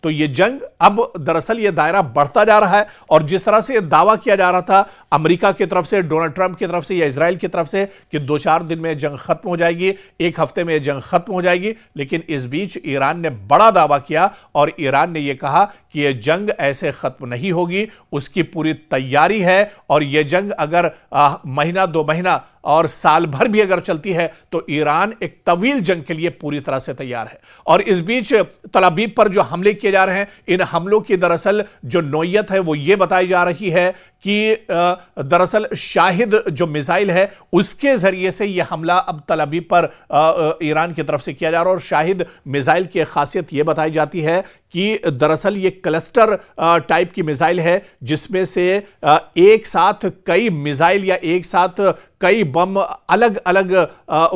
तो ये जंग अब दरअसल ये दायरा बढ़ता जा रहा है और जिस तरह से ये दावा किया जा रहा था अमेरिका की तरफ से, डोनाल्ड ट्रंप की तरफ से या इजराइल की तरफ से कि 2-4 दिन में जंग खत्म हो जाएगी, एक हफ्ते में जंग खत्म हो जाएगी, लेकिन इस बीच ईरान ने बड़ा दावा किया और ईरान ने यह कहा कि यह जंग ऐसे खत्म नहीं होगी, उसकी पूरी तैयारी है और यह जंग अगर महीना 2 महीना और साल भर भी अगर चलती है तो ईरान एक तवील जंग के लिए पूरी तरह से तैयार है। और इस बीच तल अवीव पर जो हमले किए जा रहे हैं, इन हमलों की दरअसल जो नौयत है वो ये बताई जा रही है कि दरअसल शाहिद जो मिसाइल है उसके जरिए से यह हमला अब तल अवीव पर ईरान की तरफ से किया जा रहा है। और शाहिद मिसाइल की खासियत यह बताई जाती है कि दरअसल ये क्लस्टर टाइप की मिसाइल है जिसमें से एक साथ कई मिसाइल या एक साथ कई बम अलग अलग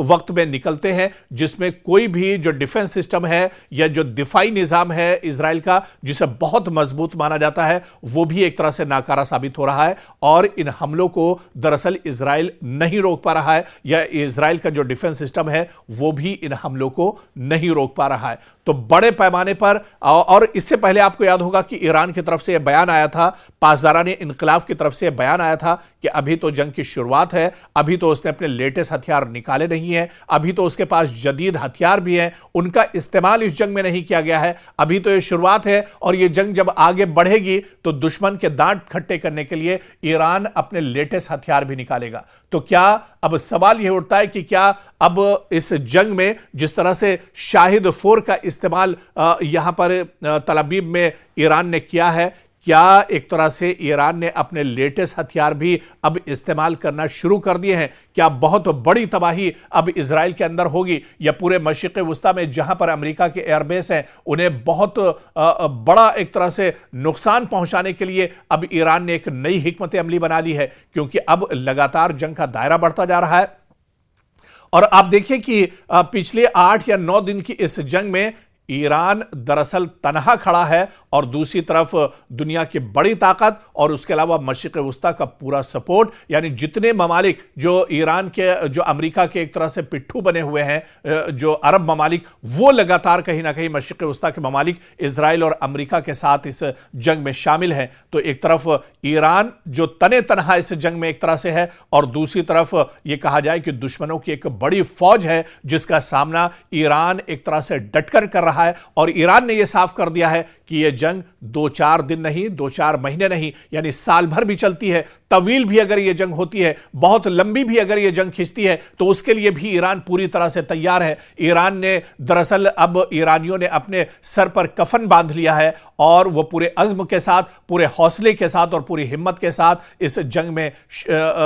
वक्त में निकलते हैं, जिसमें कोई भी जो डिफेंस सिस्टम है या जो दिफाई निजाम है इजराइल का जिसे बहुत मजबूत माना जाता है वो भी एक तरह से नाकारा साबित हो रहा है और इन हमलों को दरअसल इजराइल नहीं रोक पा रहा है या इजराइल का जो डिफेंस सिस्टम है वो भी इन हमलों को नहीं रोक पा रहा है। तो बड़े पैमाने पर, और इससे पहले आपको याद होगा कि ईरान की तरफ से यह बयान आया था, पासदाराने इनकलाब की तरफ से यह बयान आया था कि अभी तो जंग की शुरुआत है, अभी तो उसने अपने लेटेस्ट हथियार निकाले नहीं हैं, अभी तो उसके पास जदीद हथियार भी हैं, उनका इस्तेमाल इस जंग में नहीं किया गया है, अभी तो यह शुरुआत है और यह जंग जब आगे बढ़ेगी तो दुश्मन के दांत खट्टे करने के लिए ईरान अपने लेटेस्ट हथियार भी निकालेगा। तो क्या अब सवाल यह उठता है कि क्या अब इस जंग में जिस तरह से शाहिद 4 का इस्तेमाल यहां पर तल अवीव में ईरान ने किया है, क्या एक तरह से ईरान ने अपने लेटेस्ट हथियार भी अब इस्तेमाल करना शुरू कर दिए हैं? क्या बहुत बड़ी तबाही अब इजराइल के अंदर होगी या पूरे मशरिक़ वस्ता में जहां पर अमेरिका के एयरबेस हैं उन्हें बहुत बड़ा एक तरह से नुकसान पहुंचाने के लिए अब ईरान ने एक नई हिकमत अमली बना ली है? क्योंकि अब लगातार जंग का दायरा बढ़ता जा रहा है और आप देखिए कि पिछले 8 या 9 दिन की इस जंग में ईरान दरअसल तनहा खड़ा है और दूसरी तरफ दुनिया की बड़ी ताकत और उसके अलावा मशरिक़ वस्ता का पूरा सपोर्ट, यानी जितने ममालिक जो ईरान के, जो अमेरिका के एक तरह से पिट्ठू बने हुए हैं, जो अरब ममालिक, वो लगातार कहीं ना कहीं मशरिक़ वस्ता के ममालिक इजराइल और अमेरिका के साथ इस जंग में शामिल हैं। तो एक तरफ ईरान जो तने तनहा इस जंग में एक तरह से है और दूसरी तरफ यह कहा जाए कि दुश्मनों की एक बड़ी फौज है जिसका सामना ईरान एक तरह से डटकर कर रहा है। और ईरान ने यह साफ कर दिया है कि यह जंग 2-4 दिन नहीं, 2-4 महीने नहीं, यानी साल भर भी चलती है, तवील भी अगर यह जंग होती है, बहुत लंबी भी अगर यह जंग खिंचती है तो उसके लिए भी ईरान पूरी तरह से तैयार है। ईरान ने दरअसल अब ईरानियों ने अपने सर पर कफन बांध लिया है और वह पूरे अज़्म के साथ, पूरे हौसले के साथ और पूरी हिम्मत के साथ इस जंग में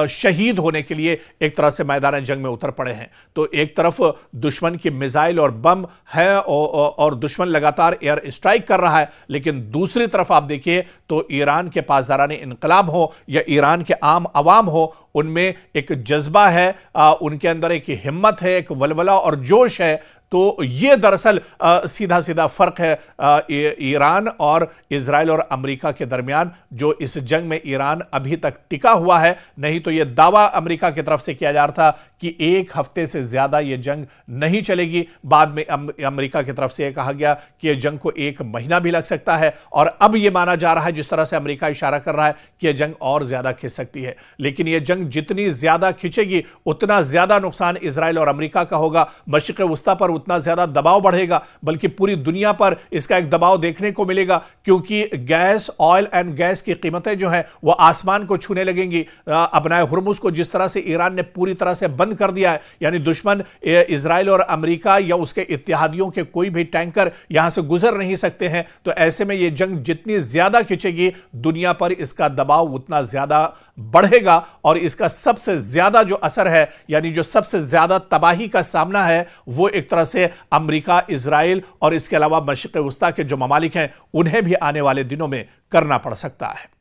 शहीद होने के लिए एक तरह से मैदान जंग में उतर पड़े हैं। तो एक तरफ दुश्मन की मिसाइल और बम है और दुश्मन लगातार एयर स्ट्राइक कर रहा है, लेकिन दूसरी तरफ आप देखिए तो ईरान के पासदाराने इनकलाब हो या ईरान के आम अवाम हो, उनमें एक जज्बा है, उनके अंदर एक हिम्मत है, एक वलवला और जोश है। तो यह दरअसल सीधा सीधा फर्क है ईरान और इजराइल और अमेरिका के दरमियान, जो इस जंग में ईरान अभी तक टिका हुआ है। नहीं तो यह दावा अमेरिका की तरफ से किया जा रहा था कि 1 हफ्ते से ज्यादा यह जंग नहीं चलेगी। बाद में अमेरिका की तरफ से यह कहा गया कि यह जंग को 1 महीना भी लग सकता है और अब यह माना जा रहा है, जिस तरह से अमेरिका इशारा कर रहा है, कि यह जंग और ज्यादा खिंच सकती है। लेकिन यह जंग जितनी ज्यादा खिंचेगी उतना ज्यादा नुकसान इजराइल और अमेरिका का होगा, मशरिक़ वस्ता पर उतना ज्यादा दबाव बढ़ेगा, बल्कि पूरी दुनिया पर इसका एक दबाव देखने को मिलेगा, क्योंकि गैस, ऑयल एंड गैस की कीमतें जो हैं वो आसमान को छूने लगेंगी। अपनाए हुर्मुज़ को जिस तरह से ईरान ने पूरी तरह से बंद कर दिया है, यानी दुश्मन इजराइल और अमेरिका या उसके इत्तेहादियों के कोई भी टैंकर यहां से गुजर नहीं सकते हैं। तो ऐसे में यह जंग जितनी ज्यादा खिंचेगी दुनिया पर इसका दबाव उतना ज्यादा बढ़ेगा और इसका सबसे ज्यादा जो असर है, यानी जो सबसे ज्यादा तबाही का सामना है, वो एक तरह से अमेरिका, इजराइल और इसके अलावा मशरिक़ वस्ता के जो ममालिक हैं उन्हें भी आने वाले दिनों में करना पड़ सकता है।